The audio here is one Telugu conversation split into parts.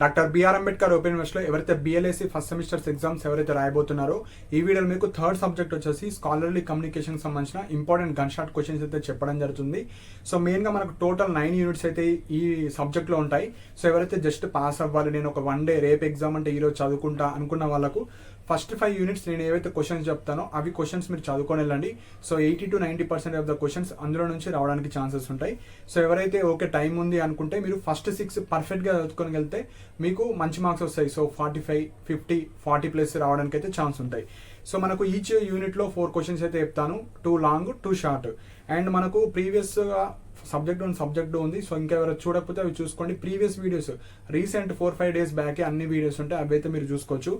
డాక్టర్ బిఆర్ అంబేద్కర్ ఓపెన్ యూనివర్సిటీలో ఎవరైతే బిఎల్ఏసి ఫస్ట్ సెమిస్టర్స్ ఎగ్జామ్స్ ఎవరైతే రాయబోతున్నారో ఈ వీడియోలో మీకు థర్డ్ సబ్జెక్ట్ వచ్చేసి స్కాలర్లీ కమ్యూనికేషన్ సంబంధించిన ఇంపార్టెంట్ గన్ షాట్ క్వశ్చన్స్ అయితే చెప్పడం జరుగుతుంది. సో మెయిన్గా మనకు టోటల్ 9 యూనిట్స్ అయితే ఈ సబ్జెక్ట్లో ఉంటాయి. సో ఎవరైతే జస్ట్ పాస్ అవ్వాలి, నేను ఒక 1 డే రేపు ఎగ్జామ్ అంటే ఈరోజు చదువుకుంటా అనుకున్న వాళ్ళకు ఫస్ట్ 5 యూనిట్స్ నేను ఏవైతే క్వశ్చన్స్ చెప్తానో అవి క్వశ్చన్స్ మీరు చదువుకొని వెళ్ళండి. So 80 to 90% of the questions అందులో నుంచి రావడానికి ఛాన్సెస్ ఉంటాయి. సో ఎవరైతే ఓకే టైం ఉంది అనుకుంటే మీరు ఫస్ట్ 6 పర్ఫెక్ట్గా చదువుకొని వెళ్తే మీకు మంచి మార్క్స్ వస్తాయి. సో 45, 50, 40+ రావడానికి అయితే ఛాన్స్ ఉంటాయి. సో మనకు ఈచ్ యూనిట్లో 4 క్వశ్చన్స్ అయితే చెప్తాను, 2 లాంగ్ 2 షార్ట్. అండ్ మనకు ప్రీవియస్గా సబ్జెక్ట్ ఉంది. సో ఇంకా ఎవరైనా చూడకపోతే అవి చూసుకోండి. ప్రీవియస్ వీడియోస్ రీసెంట్ 4-5 డేస్ బ్యాకే అన్ని వీడియోస్ ఉంటాయి, అవి అయితే మీరు చూసుకోవచ్చు.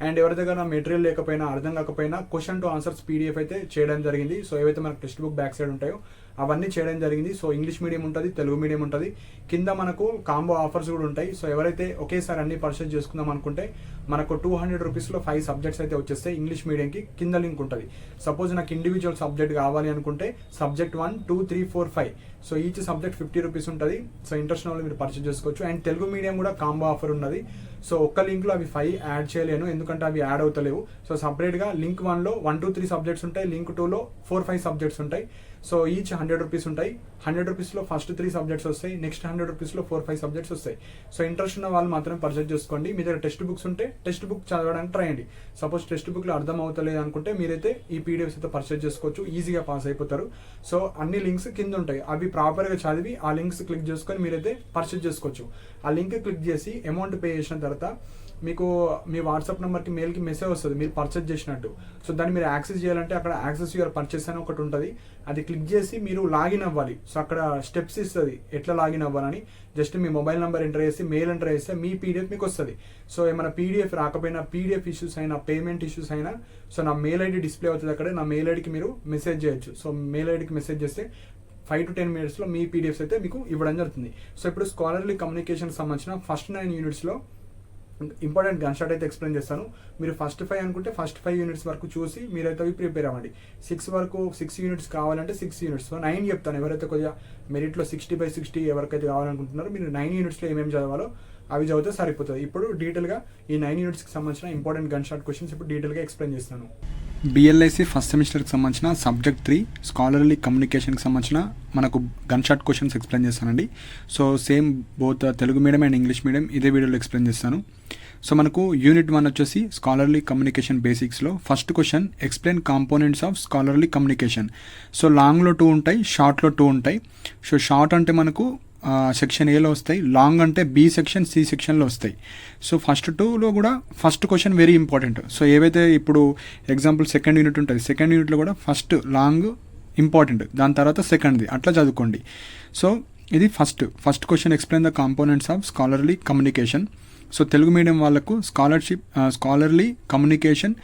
అండ్ ఎవరి దగ్గర మెటీరియల్ లేకపోయినా అర్థం కాకపోయినా క్వశ్చన్ టు ఆన్సర్స్ పీడిఎఫ్ అయితే చేయడం జరిగింది. సో ఏవైతే మనకు టెక్స్ట్ బుక్ బ్యాక్ సైడ్ ఉంటాయో అవన్నీ చేయడం జరిగింది. సో ఇంగ్లీష్ మీడియం ఉంటుంది, తెలుగు మీడియం ఉంటుంది. కింద మనకు కాంబో ఆఫర్స్ కూడా ఉంటాయి. సో ఎవరైతే ఒకేసారి అన్ని పర్చేస్ చేసుకుందాం అనుకుంటే మనకు 200 రూపీస్లో 5 సబ్జెక్ట్స్ అయితే వచ్చేస్తాయి. ఇంగ్లీష్ మీడియంకి కింద లింక్ ఉంటుంది. సపోజ్ నాకు ఇండివిజువల్ సబ్జెక్ట్ కావాలి అనుకుంటే subject 1, 2, 3, 4, 5 so each subject 50 rupees ఉంటుంది. సో ఇంట్రెస్ట్ వాళ్ళు మీరు పర్చేస్ చేసుకోవచ్చు. అండ్ తెలుగు మీడియం కూడా కాంబో ఆఫర్ ఉన్నది. సో ఒక్క లింక్లో అవి 5 యాడ్ చేయలేను, ఎందుకంటే అవి యాడ్ అవుతలేవు. సో సపరేట్గా లింక్ 1లో 1, 2, 3 సబ్జెక్ట్స్ ఉంటాయి, లింక్ 2లో 4, 5 సబ్జెక్ట్స్ ఉంటాయి. సో ఈచ్ 100 రూపీస్ ఉంటాయి. 100 రూపీస్లో ఫస్ట్ 3 సబ్జెక్ట్స్ వస్తాయి, నెక్స్ట్ 100 రూపీస్లో 4, 5 సబ్జెక్ట్స్ వస్తాయి. సో ఇంట్రెస్ట్ ఉన్న వాళ్ళు మాత్రం పర్చేస్ చేసుకోండి. మీ దగ్గర టెక్స్ట్ బుక్స్ ఉంటే టెక్స్ట్ బుక్ చదవడానికి ట్రై చేయండి. సపోజ్ టెక్స్ట్ బుక్లో అర్థం అవుతలేదు అనుకుంటే మీరైతే ఈ పీడిఎఫ్స్ అయితే పర్చేస్ చేసుకోవచ్చు, ఈజీగా పాస్ అయిపోతారు. సో అన్ని లింక్స్ కింద ఉంటాయి, అవి ప్రాపర్గా చదివి ఆ లింక్స్ క్లిక్ చేసుకొని మీరైతే పర్చేస్ చేసుకోవచ్చు. ఆ లింక్ క్లిక్ చేసి అమౌంట్ పే చేసిన తర్వాత మీకు మీ వాట్సాప్ నెంబర్కి మెయిల్కి మెసేజ్ వస్తుంది మీరు పర్చేస్ చేసినట్టు. సో దాన్ని మీరు యాక్సెస్ చేయాలంటే అక్కడ యాక్సెస్ యువర్ పర్చేస్ అని ఒకటి ఉంటుంది, అది క్లిక్ చేసి మీరు లాగిన్ అవ్వాలి. సో అక్కడ స్టెప్స్ ఇస్తుంది ఎట్లా లాగిన్ అవ్వాలని. జస్ట్ మీ మొబైల్ నెంబర్ ఎంటర్ చేసి మెయిల్ ఎంటర్ చేస్తే మీ పీడిఎఫ్ మీకు వస్తుంది. సో ఏమైనా పీడిఎఫ్ రాకపోయినా, పీడిఎఫ్ ఇష్యూస్ అయినా, పేమెంట్ ఇష్యూస్ అయినా, సో నా మెయిల్ ఐడి డిస్ప్లే అవుతుంది అక్కడ. నా మెయిల్ ఐడికి మీరు మెసేజ్ చేయొచ్చు. సో మెయిల్ ఐడికి మెసేజ్ చేస్తే 5 to 10 మినిట్స్లో మీ పీడిఎఫ్స్ అయితే మీకు ఇవ్వడం జరుగుతుంది. సో ఇప్పుడు స్కాలర్లీ కమ్యూనికేషన్ సంబంధించిన ఫస్ట్ 9 యూనిట్స్లో ఇంపార్టెంట్ గన్ షాట్ అయితే ఎక్స్ప్లెయిన్ చేస్తాను. మీరు ఫస్ట్ 5 అనుకుంటే ఫస్ట్ 5 యూనిట్స్ వరకు చూసి మీరైతే అవి ప్రిపేర్ అవ్వండి. 6 యూనిట్స్ కావాలంటే 6 యూనిట్స్. సో 9 చెప్తాను. ఎవరైతే కొద్దిగా మెరిట్లో 60/60 ఎవరికైతే కావాలనుకుంటున్నారో మీరు 9 యూనిట్స్లో ఏమేమి చదవాలో అవి చదివితే సరిపోతుంది. ఇప్పుడు డీటెయిల్గా ఈ 9 యూనిట్స్కి సంబంధించిన ఇంపార్టెంట్ గన్ షాట్ క్వశ్చన్స్ ఇప్పుడు డీటెయిల్గా ఎక్స్ప్లెయిన్ చేస్తాను. బిఎల్ఐసి ఫస్ట్ సెమిస్టర్కి సంబంధించిన సబ్జెక్ట్ 3 స్కాలర్లీ కమ్యూనికేషన్కి సంబంధించిన మనకు గన్ షాట్ క్వశ్చన్స్ ఎక్స్ప్లెయిన్ చేస్తానండి. So same both Telugu medium and English medium ఇదే వీడియోలో ఎక్స్ప్లెయిన్ చేస్తాను. సో మనకు యూనిట్ 1 వచ్చేసి స్కాలర్లీ కమ్యూనికేషన్ బేసిక్స్లో first question explain components of scholarly communication. So లాంగ్లో 2 ఉంటాయి, షార్ట్లో 2 ఉంటాయి. సో షార్ట్ అంటే మనకు సెక్షన్ ఏలో వస్తాయి, లాంగ్ అంటే బి సెక్షన్, సి సెక్షన్లో వస్తాయి. సో ఫస్ట్ 2లో కూడా first question very important. So ఏవైతే ఇప్పుడు ఎగ్జాంపుల్ సెకండ్ యూనిట్ ఉంటుంది, సెకండ్ యూనిట్లో కూడా ఫస్ట్ లాంగ్ ఇంపార్టెంట్, దాని తర్వాత సెకండ్ది అట్లా చదువుకోండి. సో ఇది first question explain the components of scholarly communication. So Telugu medium వాళ్ళకు స్కాలర్లీ కమ్యూనికేషన్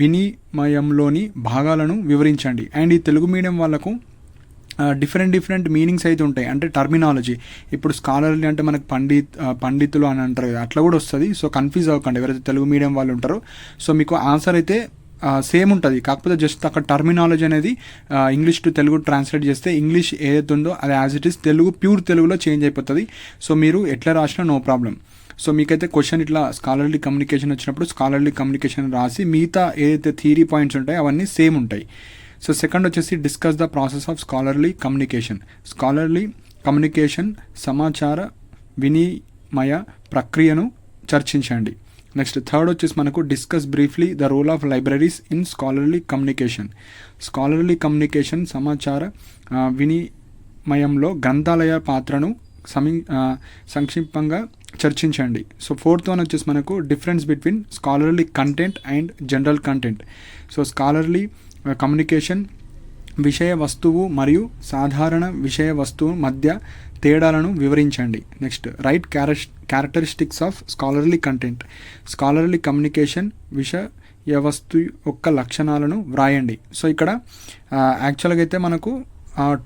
వినిమయంలోని భాగాలను వివరించండి. అండ్ ఈ తెలుగు మీడియం వాళ్ళకు డిఫరెంట్ మీనింగ్స్ అయితే ఉంటాయి, అంటే టర్మినాలజీ. ఇప్పుడు స్కాలర్లీ అంటే మనకు పండితులు అని అంటారు కదా, అట్లా కూడా వస్తుంది. సో కన్ఫ్యూజ్ అవ్వకండి ఎవరైతే తెలుగు మీడియం వాళ్ళు ఉంటారో. సో మీకు ఆన్సర్ అయితే సేమ్ ఉంటుంది, కాకపోతే జస్ట్ అక్కడ టర్మినాలజీ అనేది ఇంగ్లీష్ టు తెలుగు ట్రాన్స్లేట్ చేస్తే ఇంగ్లీష్ ఏదైతే ఉందో అది యాజ్ ఇట్ ఈస్ ప్యూర్ తెలుగులో చేంజ్ అయిపోతుంది. సో మీరు ఎట్లా రాసినా నో ప్రాబ్లం. సో మీకైతే క్వశ్చన్ ఇట్లా స్కాలర్లీ కమ్యూనికేషన్ వచ్చినప్పుడు స్కాలర్లీ కమ్యూనికేషన్ రాసి మిగతా ఏదైతే థియరీ పాయింట్స్ ఉంటాయో అవన్నీ సేమ్ ఉంటాయి. సో సెకండ్ వచ్చేసి discuss the process of scholarly communication. Scholarly communication సమాచార వినిమయ ప్రక్రియను చర్చించండి. నెక్స్ట్ థర్డ్ వచ్చేసి మనకు discuss briefly the role of libraries in scholarly communication. Scholarly communication సమాచార వినిమయంలో గ్రంథాలయ పాత్రను సంక్షిప్తంగా చర్చించండి. సో ఫోర్త్ వన్ వచ్చేసి మనకు difference between scholarly content and general content. So scholarly communication విషయ వస్తువు మరియు సాధారణ విషయ వస్తువు మధ్య తేడాలను వివరించండి. Next right characteristics of scholarly content. Scholarly communication విషయ వస్తువు యొక్క లక్షణాలను వ్రాయండి. సో ఇక్కడ యాక్చువల్గా అయితే మనకు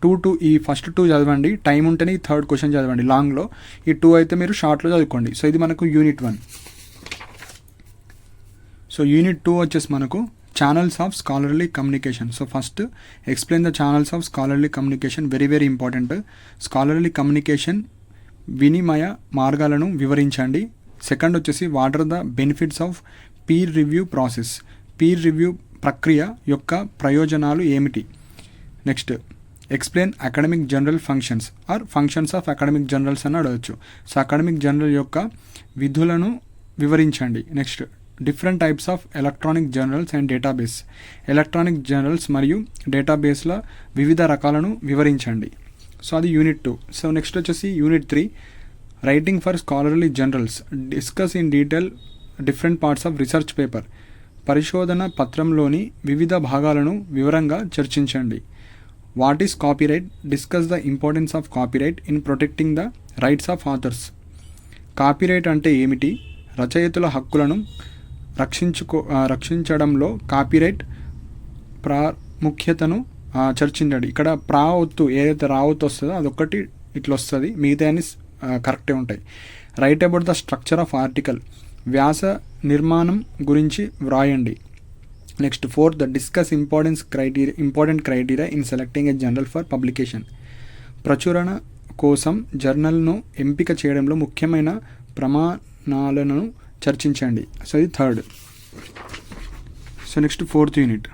2 ఈ ఫస్ట్ 2 చదవండి, టైం ఉంటేనే ఈ థర్డ్ క్వశ్చన్ చదవండి లాంగ్లో, ఈ 2 అయితే మీరు షార్ట్లో చదువుకోండి. సో ఇది మనకు యూనిట్ 1. సో యూనిట్ 2 వచ్చేసి మనకు channels of scholarly communication. So first explain the channels of scholarly communication, very important. Scholarly communication వినిమయ మార్గాలను వివరించండి. సెకండ్ వచ్చేసి what are the benefits of peer review process, peer review ప్రక్రియ యొక్క ప్రయోజనాలు ఏమిటి. Next explain academic journal functions or functions of academic journals అని అడగచ్చు. సో అకాడమిక్ జర్నల్ యొక్క విధులను వివరించండి. Next different types of electronic journals and database, electronic journals మరియు డేటాబేస్ల వివిధ రకాలను వివరించండి. సో అది యూనిట్ 2. సో నెక్స్ట్ వచ్చేసి unit 3 writing for scholarly journals, discuss in detail different parts of research paper, పరిశోధన పత్రంలోని వివిధ భాగాలను వివరంగా చర్చించండి. What is copyright, discuss the importance of copyright in protecting the rights of authors. Copyright అంటే ఏమిటి, రచయితల హక్కులను రక్షించడంలో కాపీరైట్ ప్రాముఖ్యతను చర్చించండి. ఇక్కడ ఒత్తు ఏదైతే ఒత్తు వస్తుందో అదొక్కటి ఇట్లా వస్తుంది, మిగతా అన్ని కరెక్టే ఉంటాయి. Write about the structure of article, వ్యాస నిర్మాణం గురించి వ్రాయండి. Next 4th discuss important criteria in selecting a journal for publication, ప్రచురణ కోసం జర్నల్ను ఎంపిక చేయడంలో ముఖ్యమైన ప్రమాణాలను చర్చించండి. సో ఇది 3rd. So next 4th unit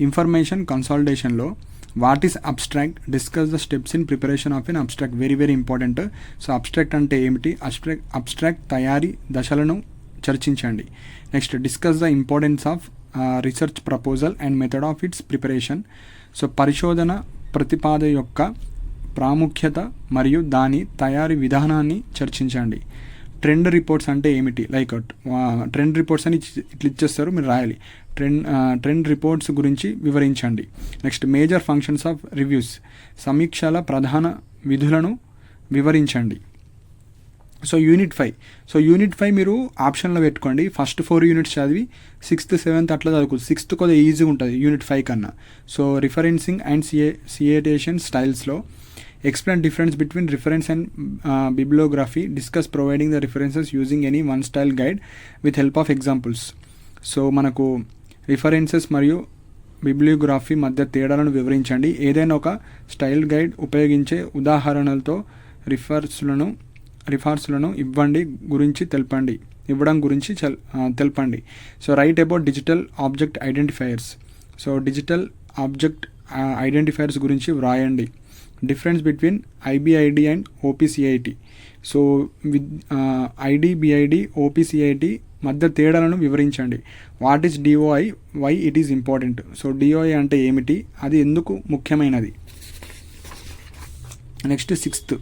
information కన్సాలిడేషన్లో what is abstract, discuss the steps in preparation of an abstract. Very very important. So abstract అంటే ఏమిటి, అబ్స్ట్రాక్ట్ తయారీ దశలను చర్చించండి. Next discuss the importance of research proposal and method of its preparation. So పరిశోధన ప్రతిపాద యొక్క ప్రాముఖ్యత మరియు దాని తయారీ విధానాన్ని చర్చించండి. ట్రెండ్ రిపోర్ట్స్ అంటే ఏమిటి, లైక్ ట్రెండ్ రిపోర్ట్స్ అని ఇట్లా ఇచ్చేస్తారు, మీరు రాయాలి. ట్రెండ్ రిపోర్ట్స్ గురించి వివరించండి. Next major functions of reviews, సమీక్షల ప్రధాన విధులను వివరించండి. సో యూనిట్ 5 మీరు ఆప్షన్లో పెట్టుకోండి. ఫస్ట్ 4 యూనిట్స్ చదివి 6th 7th అట్లా చదువుకోవచ్చు. 6th కొద్దిగా ఈజీగా ఉంటుంది యూనిట్ 5 కన్నా. సో రిఫరెన్సింగ్ అండ్ సియేటేషన్ స్టైల్స్లో explain difference between reference and bibliography, discuss providing the references using any one style guide with help of examples. So మనకు రిఫరెన్సెస్ మరియు బిబ్లియోగ్రఫీ మధ్య తేడాలను వివరించండి. ఏదైనా ఒక స్టైల్ గైడ్ ఉపయోగించే ఉదాహరణలతో రిఫర్స్లను ఇవ్వడం గురించి తెలపండి. So write about digital object identifiers. So digital object identifiers గురించి వ్రాయండి. Difference between IBID and OPCIT. So IDBID OPCIT మధ్య తేడాలను వివరించండి. What is DOI, why it is important. So DOI అంటే ఏమిటి, అది ఎందుకు ముఖ్యమైనది. Next 6th.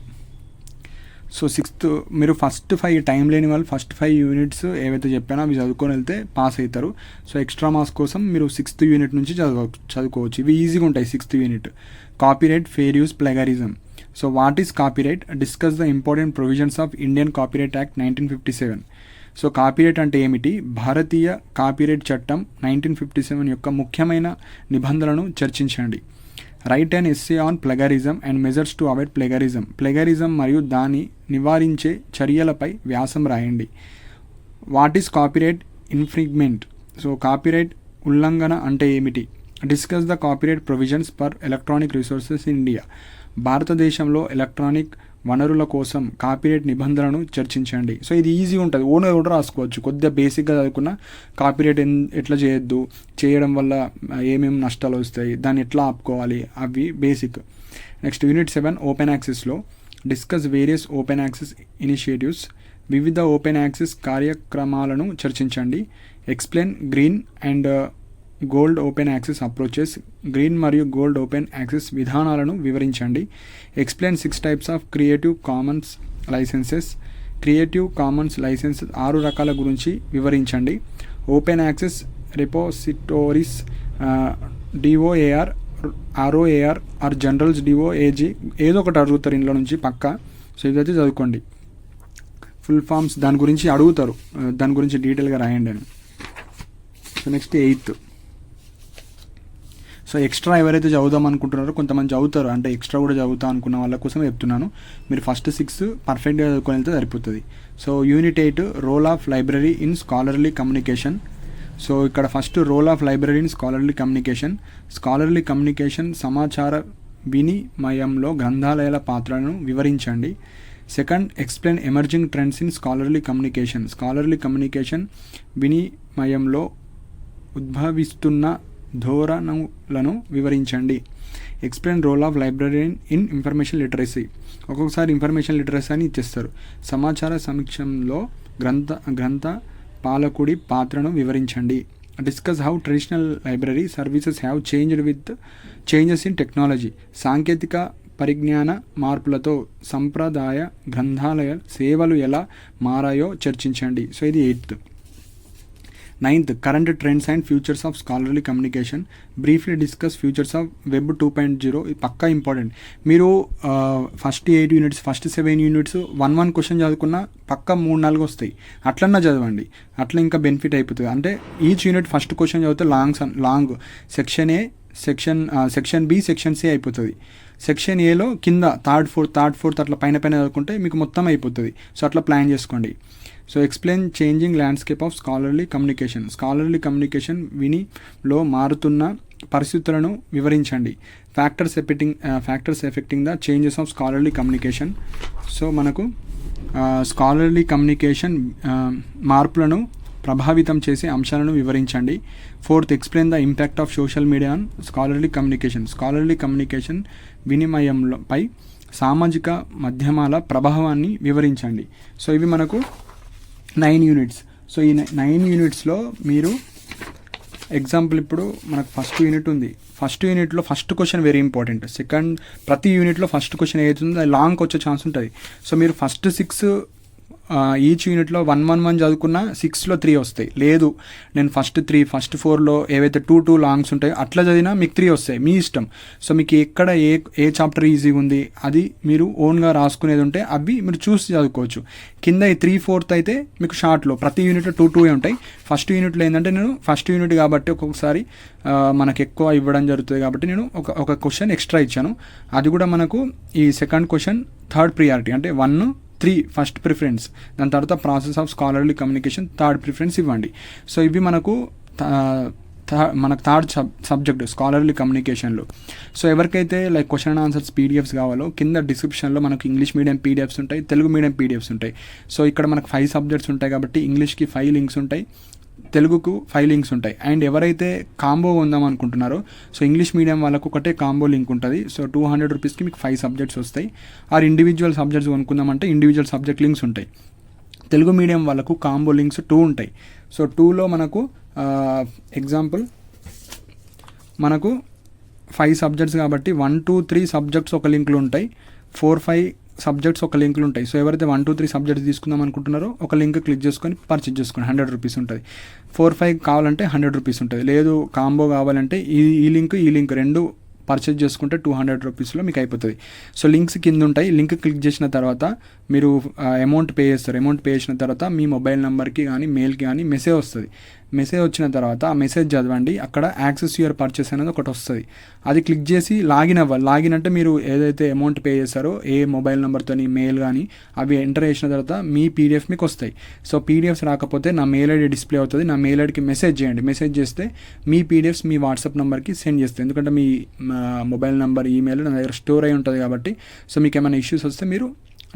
సో 6th మీరు ఫస్ట్ 5 టైం లేని వాళ్ళు ఫస్ట్ 5 యూనిట్స్ ఏవైతే చెప్పానో అవి చదువుకొని వెళ్తే పాస్ అవుతారు. సో ఎక్స్ట్రా మార్క్స్ కోసం మీరు 6th యూనిట్ నుంచి చదువుకోవచ్చు. ఇవి ఈజీగా ఉంటాయి. 6th unit copyright, fair use, plagiarism. So what is copyright, discuss the important provisions of Indian copyright act 1957. So copyright అంటే ఏమిటి, భారతీయ కాపీరైట్ చట్టం 1957 యొక్క ముఖ్యమైన నిబంధనలను చర్చించండి. Write and essay on plagiarism and measures to avoid plagiarism మరియు దాన్ని నివారించే చర్యలపై వ్యాసం రాయండి. What is copyright infringement. So copyright ఉల్లంఘన అంటే ఏమిటి, discuss the copyright provisions for electronic resources in India. భారతదేశంలో ఎలక్ట్రానిక్ వనరుల కోసం కాపీరైట్ నిబంధనలను చర్చించండి. సో ఇది ఈజీ ఉంటుంది, ఓన్గా కూడా రాసుకోవచ్చు. కొద్దిగా బేసిక్గా చదువుకున్న కాపీరైట్ ఎట్లా చేయొద్దు, చేయడం వల్ల ఏమేమి నష్టాలు వస్తాయి, దాన్ని ఎట్లా ఆపుకోవాలి, అవి బేసిక్. నెక్స్ట్ యూనిట్ 7 ఓపెన్ యాక్సెస్లో discuss various open access initiatives, వివిధ ఓపెన్ యాక్సెస్ కార్యక్రమాలను చర్చించండి. Explain green and gold open access approaches, green మరియు గోల్డ్ ఓపెన్ యాక్సెస్ విధానాలను వివరించండి. Explain 6 types of creative commons licences, creative commons licence 6 రకాల గురించి వివరించండి. Open access repositories, DOAR, ROAR or journals, DOAG ఏదో ఒకటి అడుగుతారు ఇంట్లో నుంచి పక్కా. సో ఇదైతే చదువుకోండి. ఫుల్ ఫామ్స్ దాని గురించి అడుగుతారు, దాని గురించి డీటెయిల్గా రాయండి అని. So next 8th. So extra ఎవరైతే చదువుదాం అనుకుంటున్నారో కొంతమంది చదువుతారు, అంటే ఎక్స్ట్రా కూడా చదువుతా అనుకున్న వాళ్ళ కోసం చెప్తున్నాను. మీరు ఫస్ట్ 6 పర్ఫెక్ట్గా చదువుకొని వెళ్తే సరిపోతుంది. So unit 8 role of library in scholarly communication. So ఇక్కడ first role of library in scholarly communication సమాచార వినిమయంలో గ్రంథాలయాల పాత్రను వివరించండి. Second, explain emerging trends in scholarly communication. Scholarly communication వినిమయంలో ఉద్భవిస్తున్న ధోరణులను వివరించండి. Explain role of librarian in information literacy. ఒక్కొక్కసారి ఇన్ఫర్మేషన్ లిటరసీ అని ఇచ్చేస్తారు. సమాచార సమీక్షంలో గ్రంథ పాలకుడి పాత్రను వివరించండి. Discuss how traditional library services have changed with changes in technology. సాంకేతిక పరిజ్ఞాన మార్పులతో సంప్రదాయ గ్రంథాలయ సేవలు ఎలా మారాయో చర్చించండి. సో ఇది 8th. 9th, current trends and features of scholarly communication. Briefly discuss features of web 2.0. ఇది పక్కా ఇంపార్టెంట్. మీరు first 8 units, first 7 units 1 question చదువుకున్నా పక్కా 3-4 వస్తాయి. అట్లన్నా చదవండి, అట్లా ఇంకా బెనిఫిట్ అయిపోతుంది. అంటే ఈచ్ యూనిట్ ఫస్ట్ క్వశ్చన్ చదివితే long section A, section B, section C అయిపోతుంది. సెక్షన్ ఏలో కింద థర్డ్ ఫోర్త్ అట్లా పైన చదువుకుంటే మీకు మొత్తం అయిపోతుంది. సో అట్లా ప్లాన్ చేసుకోండి. So explain changing landscape of scholarly communication. Scholarly communication వినిలో మారుతున్న పరిస్థితులను వివరించండి. Factors affecting the changes of scholarly communication. So మనకు స్కాలర్లీ కమ్యూనికేషన్ మార్పులను ప్రభావితం చేసే అంశాలను వివరించండి. 4th, explain the impact of social media on scholarly communication. Scholarly communication వినిమయంపై సామాజిక మాధ్యమాల ప్రభావాన్ని వివరించండి. సో ఇవి మనకు 9 యూనిట్స్. సో ఈ 9 యూనిట్స్లో మీరు ఎగ్జాంపుల్ ఇప్పుడు మనకు ఫస్ట్ యూనిట్ ఉంది. ఫస్ట్ యూనిట్లో ఫస్ట్ క్వశ్చన్ వెరీ ఇంపార్టెంట్. ప్రతి యూనిట్లో ఫస్ట్ క్వశ్చన్ ఏదైతుందో అది లాంగ్కి వచ్చే ఛాన్స్ ఉంటుంది. సో మీరు ఫస్ట్ 6 ఈచ్ యూనిట్లో 1 చదువుకున్నా 6లో 3 వస్తాయి. లేదు నేను ఫస్ట్ 4లో ఏవైతే 2 లాంగ్స్ ఉంటాయో అట్లా చదివినా మీకు 3 వస్తాయి, మీ ఇష్టం. సో మీకు ఎక్కడ ఏ చాప్టర్ ఈజీగా ఉంది అది మీరు ఓన్గా రాసుకునేది ఉంటే అవి మీరు చూసి చదువుకోవచ్చు. కింద ఈ 3/4 అయితే మీకు షార్ట్లో ప్రతి యూనిట్లో 2 ఉంటాయి. ఫస్ట్ యూనిట్లో ఏంటంటే నేను ఫస్ట్ యూనిట్ కాబట్టి ఒక్కొక్కసారి మనకు ఎక్కువ ఇవ్వడం జరుగుతుంది కాబట్టి నేను ఒక క్వశ్చన్ ఎక్స్ట్రా ఇచ్చాను. అది కూడా మనకు ఈ సెకండ్ క్వశ్చన్ థర్డ్ ప్రియారిటీ, అంటే 1, 3 ఫస్ట్ ప్రిఫరెన్స్, దాని తర్వాత process of scholarly communication third preference ఇవ్వండి. సో ఇవి మనకు థర్డ్ సబ్జెక్ట్ స్కాలర్లీ కమ్యూనికేషన్లో. సో ఎవరికైతే like question and answers PDFs కావాలో కింద డిస్క్రిప్షన్లో మనకు ఇంగ్లీష్ మీడియం పీడిఎఫ్స్ ఉంటాయి, తెలుగు మీడియం పీడిఎఫ్స్ ఉంటాయి. సో ఇక్కడ మనకు 5 సబ్జెక్ట్స్ ఉంటాయి కాబట్టి ఇంగ్లీష్కి 5 లింక్స్ ఉంటాయి, తెలుగుకు 5 లింక్స్ ఉంటాయి. అండ్ ఎవరైతే కాంబో ఉందాం అనుకుంటున్నారో సో ఇంగ్లీష్ మీడియం వాళ్ళకు ఒకటే కాంబో లింక్ ఉంటుంది. సో 200 రూపీస్కి మీకు 5 సబ్జెక్ట్స్ వస్తాయి. ఆర్ ఇండివిజువల్ సబ్జెక్ట్స్ కొనుక్కుందామంటే ఇండివిజువల్ సబ్జెక్ట్ లింక్స్ ఉంటాయి. తెలుగు మీడియం వాళ్ళకు కాంబో లింక్స్ 2 ఉంటాయి. సో 2లో మనకు ఎగ్జాంపుల్ మనకు 5 సబ్జెక్ట్స్ కాబట్టి 1, 2, 3 సబ్జెక్ట్స్ ఒక లింక్లో ఉంటాయి, 4, 5 సబ్జెక్ట్స్ ఒక లింక్లు ఉంటాయి. సో ఎవరైతే 1, 2, 3 సబ్జెక్ట్స్ తీసుకుందాం అనుకుంటున్నారో ఒక లింక్ క్లిక్ చేసుకొని పర్చేజ్ చేసుకోండి, 100 రూపీస్ ఉంటుంది. 4, 5 కావాలంటే 100 రూపీస్ ఉంటుంది. లేదు కాంబో కావాలంటే ఈ లింక్ 2 పర్చేజ్ చేసుకుంటే 200 రూపీస్లో మీకు అయిపోతుంది. సో లింక్స్ కింద ఉంటాయి. లింక్ క్లిక్ చేసిన తర్వాత మీరు అమౌంట్ పే చేస్తారు. అమౌంట్ పే చేసిన తర్వాత మీ మొబైల్ నెంబర్కి కానీ మెయిల్కి కానీ మెసేజ్ వస్తుంది. మెసేజ్ వచ్చిన తర్వాత ఆ మెసేజ్ చదవండి. అక్కడ యాక్సెస్ యువర్ పర్చేస్ అనేది ఒకటి వస్తుంది. అది క్లిక్ చేసి లాగిన్ అవ్వాలి. లాగిన్ అంటే మీరు ఏదైతే అమౌంట్ పే చేస్తారో ఏ మొబైల్ నెంబర్తో మెయిల్ కానీ అవి ఎంటర్ చేసిన తర్వాత మీ పీడిఎఫ్ మీకు వస్తాయి. సో పీడిఎఫ్స్ రాకపోతే నా మెయిల్ ఐడి డిస్ప్లే అవుతుంది. నా మెయిల్ ఐడికి మెసేజ్ చేయండి. మెసేజ్ చేస్తే మీ పీడిఎఫ్స్ మీ వాట్సాప్ నెంబర్కి సెండ్ చేస్తాయి. ఎందుకంటే మీ మొబైల్ నెంబర్ ఈమెయిల్ నా దగ్గర స్టోర్ అయి ఉంటుంది కాబట్టి. సో మీకు ఏమైనా ఇష్యూస్ వస్తే మీరు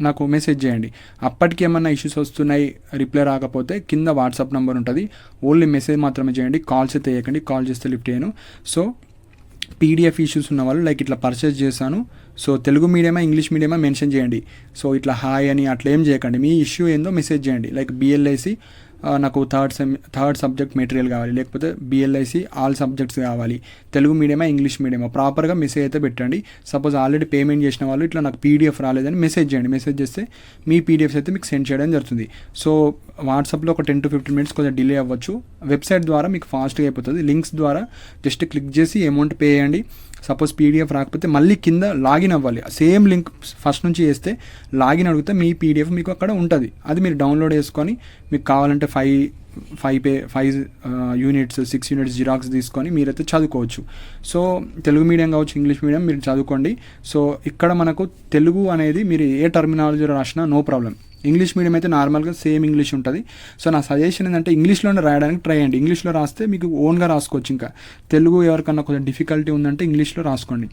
నాకు మెసేజ్ చేయండి. అప్పటికి ఏమన్నా ఇష్యూస్ వస్తున్నాయి, రిప్లై రాకపోతే కింద వాట్సాప్ నెంబర్ ఉంటుంది, ఓన్లీ మెసేజ్ మాత్రమే చేయండి. కాల్స్ అయితే చేయకండి, కాల్ చేస్తే లిఫ్ట్ చేయను. సో పీడిఎఫ్ ఇష్యూస్ ఉన్న వాళ్ళు లైక్ ఇట్లా పర్చేజ్ చేశాను, సో తెలుగు మీడియమా ఇంగ్లీష్ మీడియమా మెన్షన్ చేయండి. సో ఇట్లా హాయ్ అని అట్లా ఏం చేయకండి, మీ ఇష్యూ ఏందో మెసేజ్ చేయండి. లైక్ బిఎల్ఐసి నాకు థర్డ్ సబ్జెక్ట్ మెటీరియల్ కావాలి, లేకపోతే బిఎల్ఐసి ఆల్ సబ్జెక్ట్స్ కావాలి, తెలుగు మీడియమా ఇంగ్లీష్ మీడియమా ప్రాపర్గా మెసేజ్ అయితే పెట్టండి. సపోజ్ ఆల్రెడీ పేమెంట్ చేసిన వాళ్ళు ఇట్లా నాకు పీడిఎఫ్ రాలేదని మెసేజ్ చేయండి. మెసేజ్ చేస్తే మీ పీడిఎఫ్స్ అయితే మీకు సెండ్ చేయడం జరుగుతుంది. సో వాట్సాప్లో ఒక 10 to 15 minutes కొంచెం డిలే అవ్వచ్చు. వెబ్సైట్ ద్వారా మీకు ఫాస్ట్గా అయిపోతుంది. లింక్స్ ద్వారా జస్ట్ క్లిక్ చేసి అమౌంట్ పే చేయండి. సపోజ్ పీడిఎఫ్ రాకపోతే మళ్ళీ కింద లాగిన్ అవ్వాలి. సేమ్ లింక్ ఫస్ట్ నుంచి చేస్తే లాగిన్ అడిగితే మీ పీడిఎఫ్ మీకు అక్కడ ఉంటుంది. అది మీరు డౌన్లోడ్ చేసుకొని మీకు కావాలంటే 5 యూనిట్స్ 6 యూనిట్స్ జిరాక్స్ తీసుకొని మీరైతే చదువుకోవచ్చు. సో తెలుగు మీడియం కావచ్చు ఇంగ్లీష్ మీడియం మీరు చదువుకోండి. సో ఇక్కడ మనకు తెలుగు అనేది మీరు ఏ టర్మినాలజీ రాసినా నో ప్రాబ్లం. ఇంగ్లీష్ మీడియం అయితే నార్మల్గా సేమ్ ఇంగ్లీష్ ఉంటుంది. సో నా సజెషన్ ఏంటంటే ఇంగ్లీష్లోనే రాయడానికి ట్రై చేయండి. ఇంగ్లీష్లో రాస్తే మీకు ఓన్గా రాసుకోవచ్చు. ఇంకా తెలుగు ఎవరికన్నా కొంచెం డిఫికల్టీ ఉందంటే ఇంగ్లీష్లో రాసుకోండి.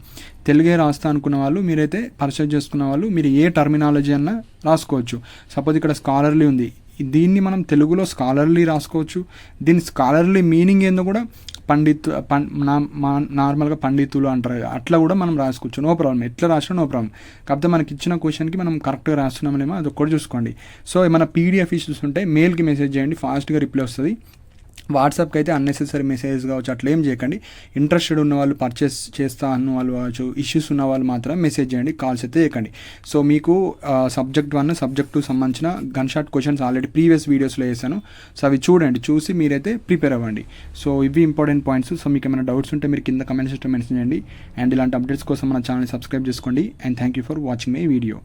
తెలుగే రాస్తా అనుకున్న వాళ్ళు, మీరైతే పర్చేజ్ చేసుకున్న వాళ్ళు, మీరు ఏ టర్మినాలజీ అన్నా రాసుకోవచ్చు. సపోజ్ ఇక్కడ స్కాలర్లీ ఉంది, దీన్ని మనం తెలుగులో స్కాలర్లీ రాసుకోవచ్చు. దీని స్కాలర్లీ మీనింగ్ ఏందో కూడా నార్మల్గా పండితులు అంటారు, అట్లా కూడా మనం రాసుకోవచ్చు. నో ప్రాబ్లం, ఎట్లా రాసినా నో ప్రాబ్లం. కాకపోతే మనకి ఇచ్చిన క్వశ్చన్కి మనం కరెక్ట్గా రాస్తున్నామేమో అది ఒక్కటి చూసుకోండి. సో ఏమైనా పీడిఎఫ్ ఇష్యూస్ ఉంటే మెయిల్కి మెసేజ్ చేయండి, ఫాస్ట్గా రిప్లై వస్తుంది. వాట్సాప్కి అయితే అన్నెసెసరీ మెసేజ్ కావచ్చు అట్లా ఏం చేయకండి. ఇంట్రెస్టెడ్ ఉన్న వాళ్ళు, పర్చేస్ చేస్తా అన్న వాళ్ళు కావచ్చు, ఇష్యూస్ ఉన్న వాళ్ళు మాత్రం మెసేజ్ చేయండి, కాల్స్ అయితే చేయకండి. సో మీకు సబ్జెక్ట్ 1, సబ్జెక్ట్ 2 సంబంధించిన gun shot questions already previous వీడియోస్లో వేసాను. సో అవి చూడండి, చూసి మీరైతే ప్రిపేర్ అవ్వండి. సో ఇవి ఇంపార్టెంట్ పాయింట్స్. సో మీకు ఏమైనా డౌట్స్ ఉంటే మీరు కింద కమెంట్ సెక్షన్ మెన్షన్ చేయండి. అండ్ ఇలాంటి అప్డేట్స్ కోసం మన ఛానల్ సబ్స్క్రైబ్ చేసుకోండి. And thank you for watching my video.